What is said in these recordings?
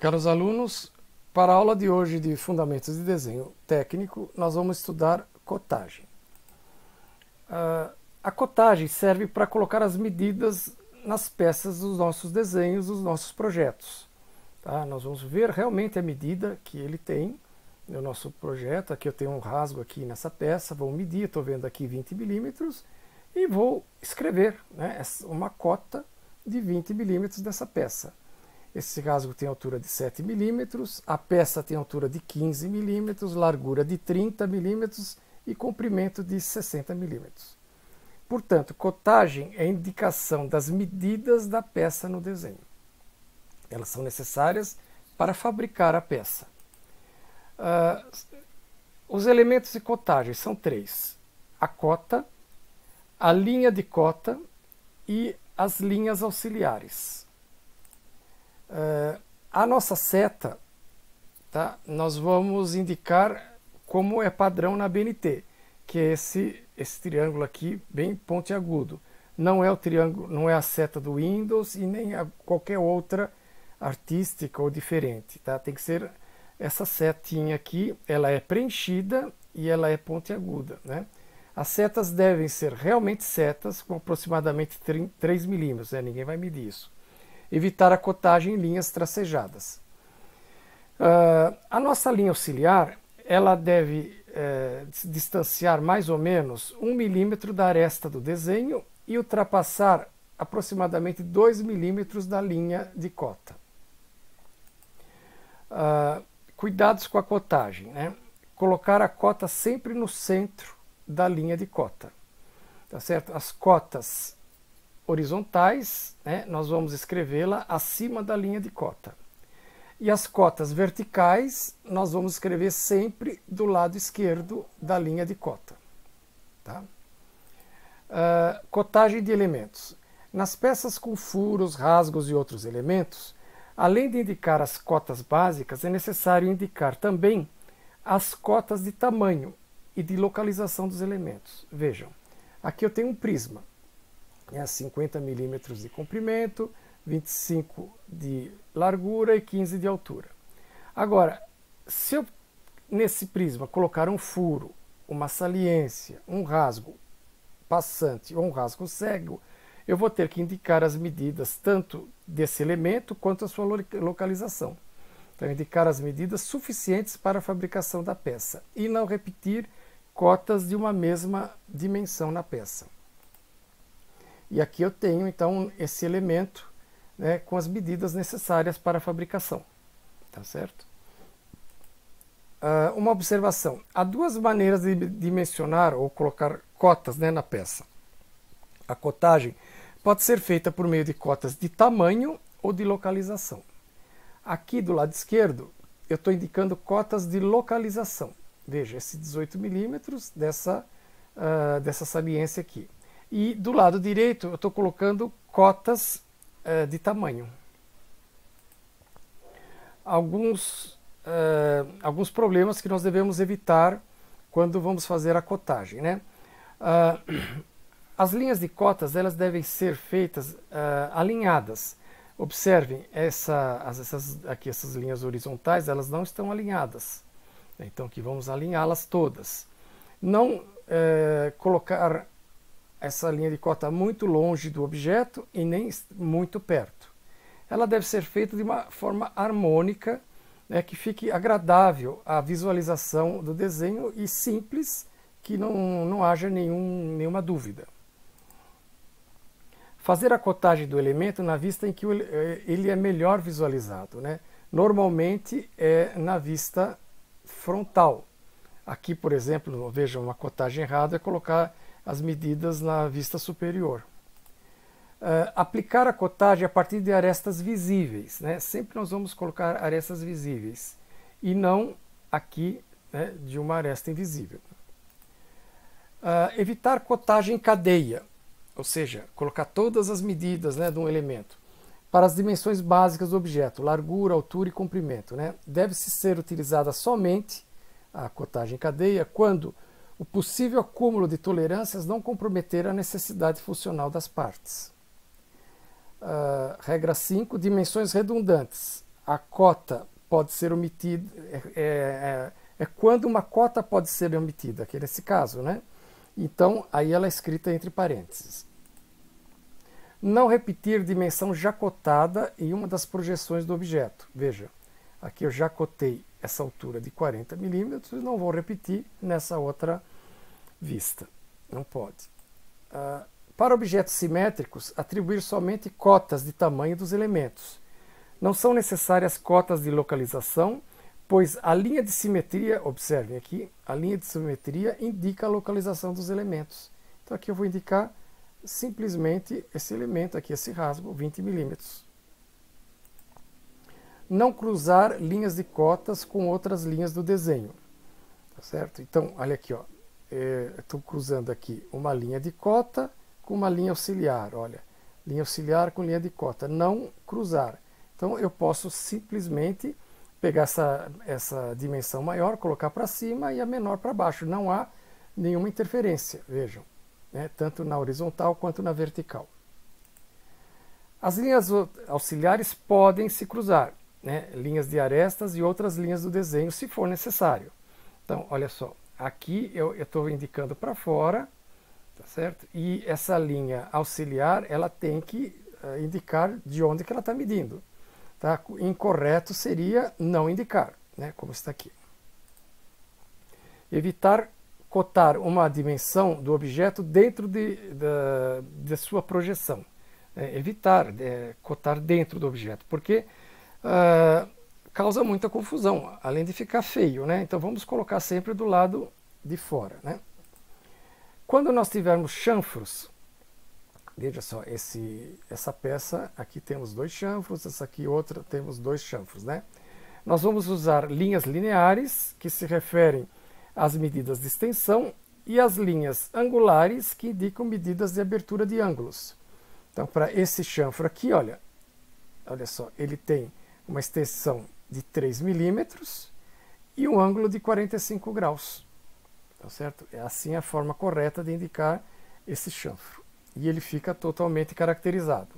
Caros alunos, para a aula de hoje de Fundamentos de Desenho Técnico, nós vamos estudar cotagem. A cotagem serve para colocar as medidas nas peças dos nossos desenhos, dos nossos projetos. Tá? Nós vamos ver realmente a medida que ele tem no nosso projeto. Aqui eu tenho um rasgo aqui nessa peça, vou medir, estou vendo aqui 20 milímetros e vou escrever, né, uma cota de 20 milímetros dessa peça. Esse rasgo tem altura de 7 milímetros, a peça tem altura de 15 milímetros, largura de 30 milímetros e comprimento de 60 milímetros. Portanto, cotagem é a indicação das medidas da peça no desenho. Elas são necessárias para fabricar a peça. Os elementos de cotagem são três: a cota, a linha de cota e as linhas auxiliares. A nossa seta, tá, nós vamos indicar como é padrão na BNT, que é esse triângulo aqui bem pontiagudo. Não é o triângulo, não é a seta do Windows e nem qualquer outra artística ou diferente, tá? Tem que ser essa setinha aqui, ela é preenchida e ela é pontiaguda, né? As setas devem ser realmente setas com aproximadamente 3 milímetros, né? Ninguém vai medir isso. Evitar a cotagem em linhas tracejadas. A nossa linha auxiliar, ela deve se distanciar mais ou menos 1 milímetro da aresta do desenho e ultrapassar aproximadamente 2 milímetros da linha de cota. Cuidados com a cotagem, né? Colocar a cota sempre no centro da linha de cota, tá certo? As cotas horizontais, né, nós vamos escrevê-la acima da linha de cota. E as cotas verticais, nós vamos escrever sempre do lado esquerdo da linha de cota. Tá? Cotagem de elementos. Nas peças com furos, rasgos e outros elementos, além de indicar as cotas básicas, é necessário indicar também as cotas de tamanho e de localização dos elementos. Vejam, aqui eu tenho um prisma. 50 milímetros de comprimento, 25 de largura e 15 de altura. Agora, se eu nesse prisma colocar um furo, uma saliência, um rasgo passante ou um rasgo cego, eu vou ter que indicar as medidas tanto desse elemento quanto a sua localização. Então, indicar as medidas suficientes para a fabricação da peça e não repetir cotas de uma mesma dimensão na peça. E aqui eu tenho, então, esse elemento, né, com as medidas necessárias para a fabricação. Tá certo? Uma observação. Há duas maneiras de dimensionar ou colocar cotas, né, na peça. A cotagem pode ser feita por meio de cotas de tamanho ou de localização. Aqui do lado esquerdo, eu estou indicando cotas de localização. Veja, esse 18 milímetros dessa saliência aqui. E do lado direito eu estou colocando cotas de tamanho. Alguns problemas que nós devemos evitar quando vamos fazer a cotagem, né? As linhas de cotas, elas devem ser feitas alinhadas. Observem, essas linhas horizontais, elas não estão alinhadas. Então aqui vamos alinhá-las todas. Não colocar essa linha de cota muito longe do objeto e nem muito perto. Ela deve ser feita de uma forma harmônica, né, que fique agradável à visualização do desenho e simples, que não haja nenhuma dúvida. Fazer a cotagem do elemento na vista em que ele é melhor visualizado, né? Normalmente é na vista frontal. Aqui, por exemplo, veja, uma cotagem errada é colocar as medidas na vista superior. Aplicar a cotagem a partir de arestas visíveis, né? Sempre nós vamos colocar arestas visíveis e não aqui, né, de uma aresta invisível. Evitar cotagem em cadeia, ou seja, colocar todas as medidas, né, de um elemento para as dimensões básicas do objeto, largura, altura e comprimento, né? Deve-se ser utilizada somente a cotagem em cadeia quando o possível acúmulo de tolerâncias não comprometer a necessidade funcional das partes. Regra 5, dimensões redundantes. a cota pode ser omitida, é quando uma cota pode ser omitida, que é nesse caso, né? Então, aí ela é escrita entre parênteses. Não repetir dimensão já cotada em uma das projeções do objeto. Veja, aqui eu já cotei essa altura de 40 milímetros e não vou repetir nessa outra vista. Não pode. Para objetos simétricos, atribuir somente cotas de tamanho dos elementos. Não são necessárias cotas de localização, pois a linha de simetria, observem aqui, a linha de simetria indica a localização dos elementos. Então aqui eu vou indicar simplesmente esse elemento aqui, esse rasgo, 20 milímetros. Não cruzar linhas de cotas com outras linhas do desenho. Tá certo? Então, olha aqui, ó. Estou cruzando aqui uma linha de cota com uma linha auxiliar. Olha, linha auxiliar com linha de cota. Não cruzar. Então, eu posso simplesmente pegar essa dimensão maior, colocar para cima e a menor para baixo. Não há nenhuma interferência, vejam, né? Tanto na horizontal quanto na vertical. As linhas auxiliares podem se cruzar, né? Linhas de arestas e outras linhas do desenho, se for necessário. Então, olha só, aqui eu estou indicando para fora, tá certo? E essa linha auxiliar, ela tem que indicar de onde que ela está medindo. Tá? Incorreto seria não indicar, né? Como está aqui. Evitar cotar uma dimensão do objeto dentro de sua projeção. Evitar cotar dentro do objeto, porque causa muita confusão, além de ficar feio, né? Então vamos colocar sempre do lado de fora, né? Quando nós tivermos chanfros, veja só, essa peça, aqui temos 2 chanfros, essa aqui outra temos 2 chanfros, né? Nós vamos usar linhas lineares, que se referem às medidas de extensão, e as linhas angulares, que indicam medidas de abertura de ângulos. Então, para esse chanfro aqui, olha só, ele tem uma extensão de 3 milímetros e um ângulo de 45 graus. Tá certo? É assim a forma correta de indicar esse chanfro. E ele fica totalmente caracterizado.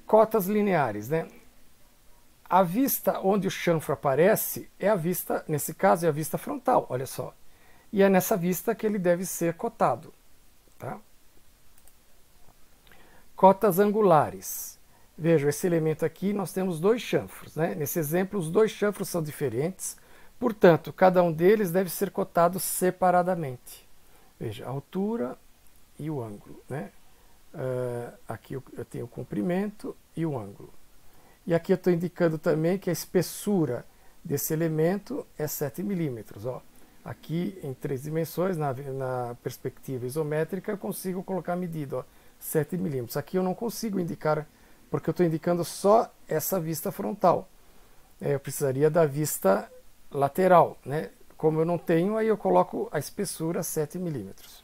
Cotas lineares, né? A vista onde o chanfro aparece é a vista, nesse caso, é a vista frontal, olha só. E é nessa vista que ele deve ser cotado. Tá? Cotas angulares. Veja, esse elemento aqui, nós temos 2 chanfros, né? Nesse exemplo, os 2 chanfros são diferentes, portanto, cada um deles deve ser cotado separadamente. Veja, a altura e o ângulo, né? Aqui eu tenho o comprimento e o ângulo. E aqui eu estou indicando também que a espessura desse elemento é 7 milímetros. Ó. Aqui em 3 dimensões, na perspectiva isométrica, eu consigo colocar a medida, ó, 7 milímetros. Aqui eu não consigo indicar, porque eu estou indicando só essa vista frontal. Eu precisaria da vista lateral, né? Como eu não tenho, aí eu coloco a espessura 7 milímetros.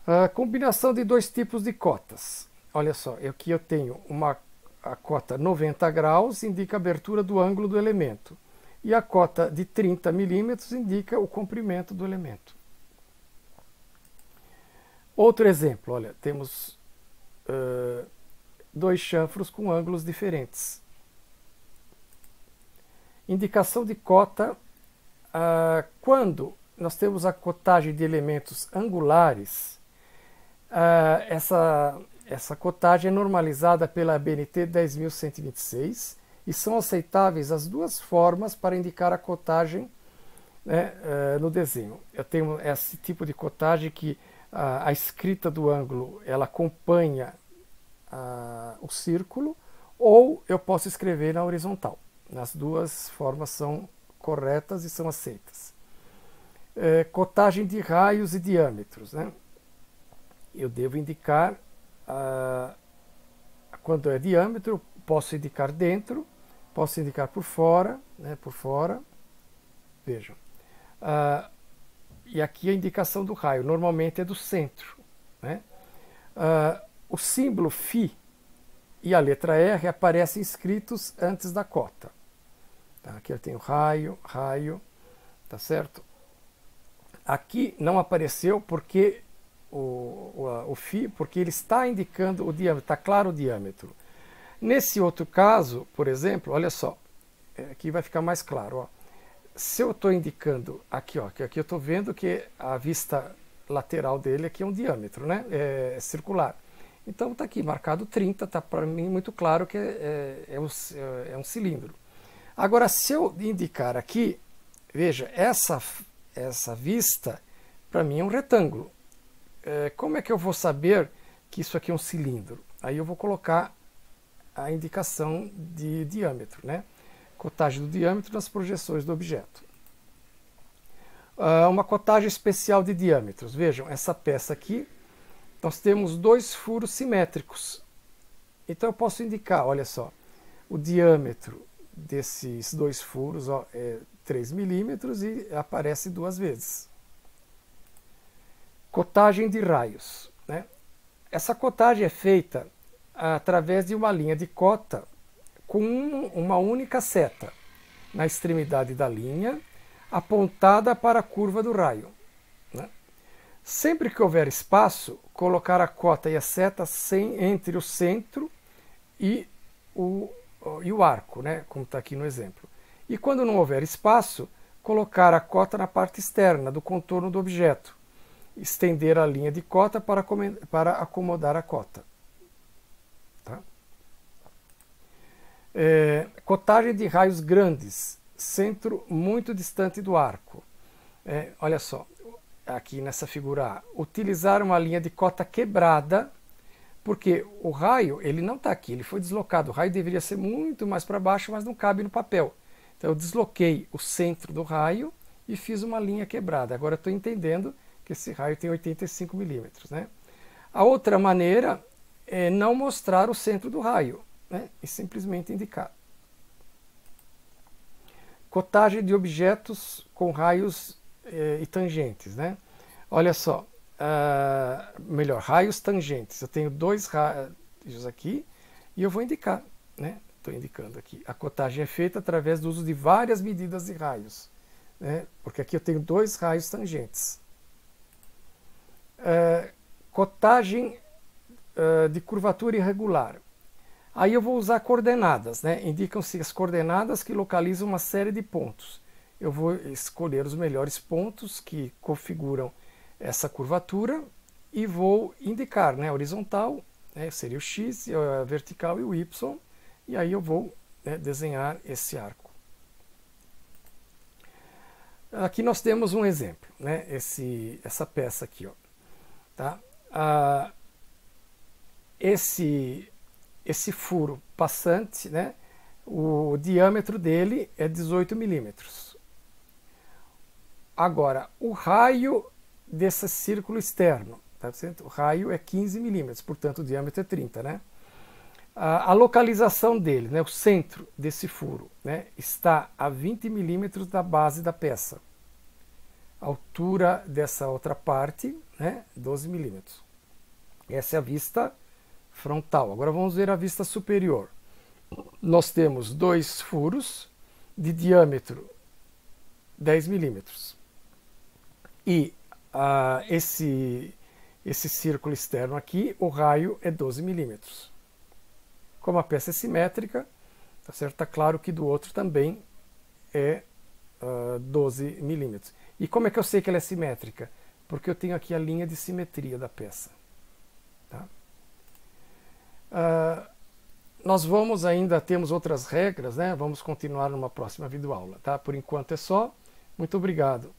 A combinação de 2 tipos de cotas. Olha só, aqui eu tenho a cota 90 graus, indica a abertura do ângulo do elemento. E a cota de 30 milímetros indica o comprimento do elemento. Outro exemplo, olha, temos 2 chanfros com ângulos diferentes. Indicação de cota. Quando nós temos a cotagem de elementos angulares, essa cotagem é normalizada pela ABNT 10.126 e são aceitáveis as 2 formas para indicar a cotagem, né, no desenho. Eu tenho esse tipo de cotagem que a escrita do ângulo ela acompanha o círculo, ou eu posso escrever na horizontal. As 2 formas são corretas e são aceitas. Cotagem de raios e diâmetros, né? Eu devo indicar, quando é diâmetro, posso indicar dentro, posso indicar por fora, né? Por fora. Vejam. E aqui a indicação do raio, normalmente é do centro, né? O símbolo φ e a letra R aparecem escritos antes da cota. Tá? Aqui eu tenho raio, tá certo? Aqui não apareceu porque o φ, porque ele está indicando o diâmetro, está claro o diâmetro. Nesse outro caso, por exemplo, olha só, aqui vai ficar mais claro. Ó. Se eu estou indicando aqui, ó, que aqui eu estou vendo que a vista lateral dele aqui é um diâmetro, né? É circular. Então está aqui marcado 30, está para mim muito claro que é um cilindro. Agora, se eu indicar aqui, veja, essa vista para mim é um retângulo. Como é que eu vou saber que isso aqui é um cilindro? Aí eu vou colocar a indicação de diâmetro, né? Cotagem do diâmetro nas projeções do objeto. Uma cotagem especial de diâmetros. Vejam, essa peça aqui, nós temos 2 furos simétricos. Então eu posso indicar, olha só, o diâmetro desses 2 furos ó, é 3 milímetros e aparece 2 vezes. Cotagem de raios, né? Essa cotagem é feita através de uma linha de cota com uma única seta na extremidade da linha, apontada para a curva do raio. Né? Sempre que houver espaço, colocar a cota e a seta entre o centro e o arco, né? Como está aqui no exemplo. E quando não houver espaço, colocar a cota na parte externa do contorno do objeto. Estender a linha de cota para acomodar a cota. Tá? Cotagem de raios grandes, centro muito distante do arco. Olha só, aqui nessa figura A, utilizar uma linha de cota quebrada, porque o raio ele não está aqui, ele foi deslocado. O raio deveria ser muito mais para baixo, mas não cabe no papel. Então eu desloquei o centro do raio e fiz uma linha quebrada. Agora estou entendendo que esse raio tem 85 milímetros. Né? A outra maneira é não mostrar o centro do raio, né? E simplesmente indicar. Cotagem de objetos com raios e tangentes. Né? Olha só, melhor, raios tangentes. Eu tenho 2 raios aqui e eu vou indicar. Né? Estou indicando aqui. A cotagem é feita através do uso de várias medidas de raios. Né? Porque aqui eu tenho 2 raios tangentes. Cotagem de curvatura irregular. Aí eu vou usar coordenadas, né? Indicam-se as coordenadas que localizam uma série de pontos. Eu vou escolher os melhores pontos que configuram essa curvatura e vou indicar, né? Horizontal, né? Seria o X, a vertical e o Y, e aí eu vou, né, desenhar esse arco. Aqui nós temos um exemplo, né? Essa peça aqui, ó. Tá? Esse furo passante, né, o diâmetro dele é 18 milímetros. Agora, o raio desse círculo externo, tá certo? O raio é 15 milímetros, portanto o diâmetro é 30. Né? A localização dele, né, o centro desse furo, né, está a 20 milímetros da base da peça. A altura dessa outra parte, né, 12 milímetros. Essa é a vista frontal. Agora vamos ver a vista superior. Nós temos 2 furos de diâmetro 10 milímetros. E esse círculo externo aqui, o raio é 12 milímetros. Como a peça é simétrica, tá certo? Está claro que do outro também é 12 milímetros. E como é que eu sei que ela é simétrica? Porque eu tenho aqui a linha de simetria da peça. Tá? Nós temos outras regras, né? Vamos continuar numa próxima videoaula. Tá? Por enquanto é só. Muito obrigado.